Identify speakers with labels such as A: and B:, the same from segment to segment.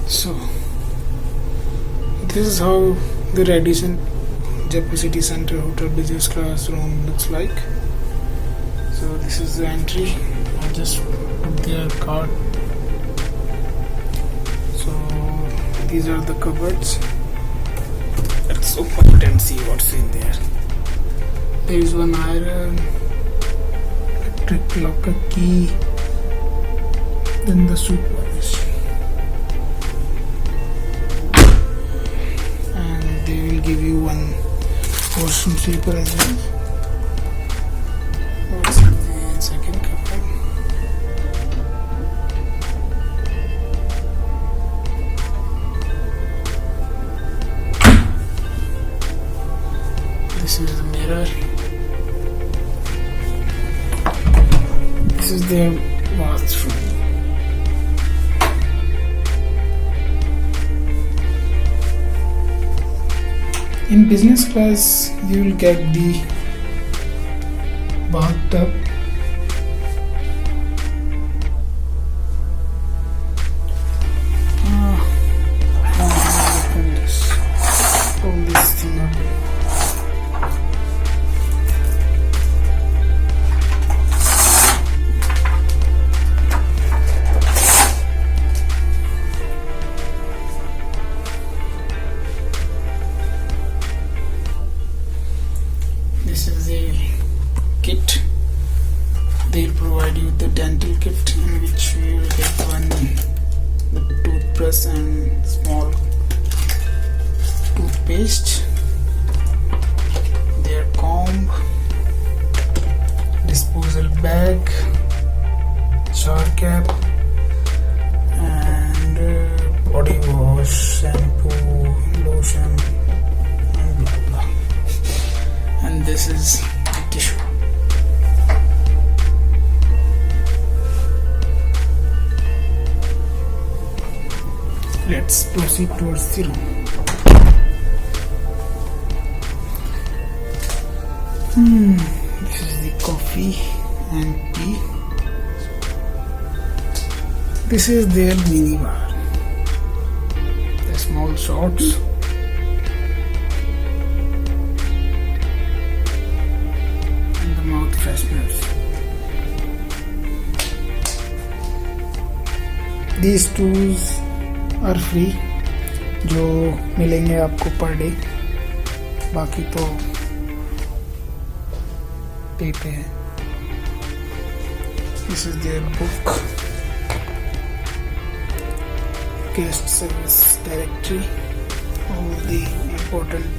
A: So this is how the Radisson Jaipur City Center Hotel business class room looks like. So this is the entry. I just put their card. So these are the cupboards. Let's open it and see what's in there. There is one iron, electric locker key, then the soup polish, and they will give you one washroom sweeper as well. What's in the second cupboard? This is the mirror. This is their bathroom. In business class, you will get the bathtub, open this, pull this thing up. This is a kit. They'll provide you the dental kit, in which you will get one the toothbrush and small toothpaste, their comb, disposal bag, shower cap, and body wash, shampoo, lotion, and blah blah. And this is the tissue. Let's proceed towards the room. This is the coffee and tea. This is their mini bar. The small shots. Mouth fresheners. These tools are free, जो मिलेंगे आपको per day, बाकी तो पे पे है. This is their book, guest service directory, all the important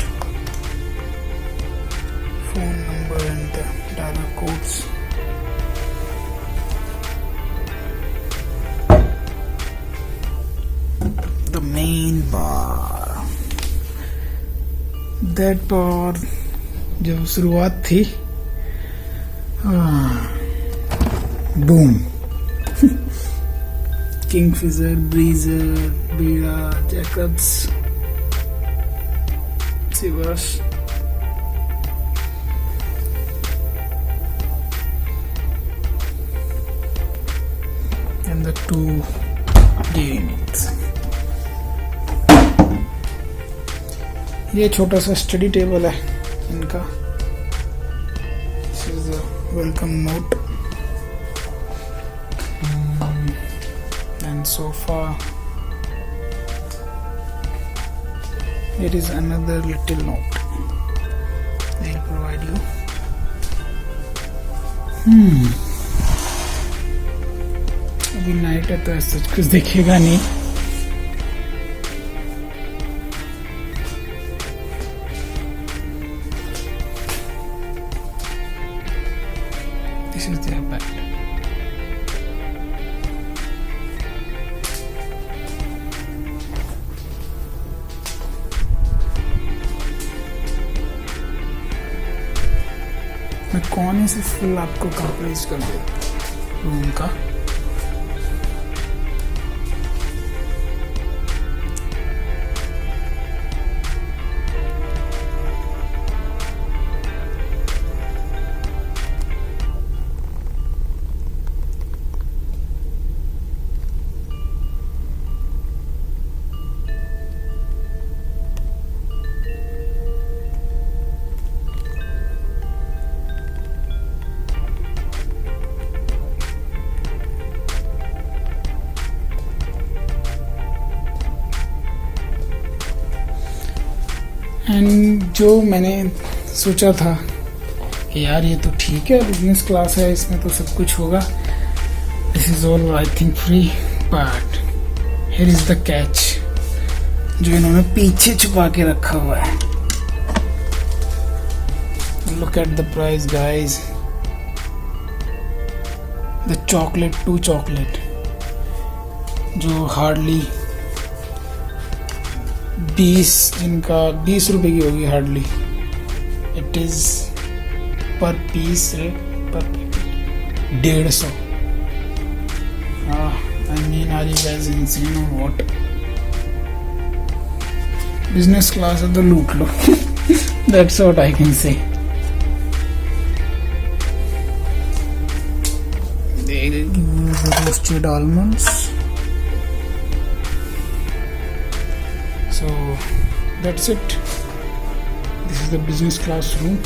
A: phone number and the dialer codes. The main bar. That bar जब शुरुआत थी, boom. Kingfisher, Breezer, Bira, Jacobs, Sivash. And the two dairy milks. ये छोटा सा study table है इनका. This is a welcome note. And sofa. Here is another little note they'll provide you. अभी night है तो ऐसा कुछ दिखेगा नहीं. This is their bed. मैं कोने से फुल आपको कंप्लीट कर दूँ रूम का. एंड जो मैंने सोचा था कि यार ये तो ठीक है, बिजनेस क्लास है, इसमें तो सब कुछ होगा, this is all I think free, but here is the catch जो इन्होंने पीछे छुपा के रखा हुआ है. Look at the price guys. The chocolate, 2 chocolate जो हार्डली 20 रुपए की होगी hardly. It is per piece rate पर 150. I mean are you guys insane or what? Business class है तो लूट लो. That's what I can say. They give you the roasted almonds. So that's it. This is the business class room.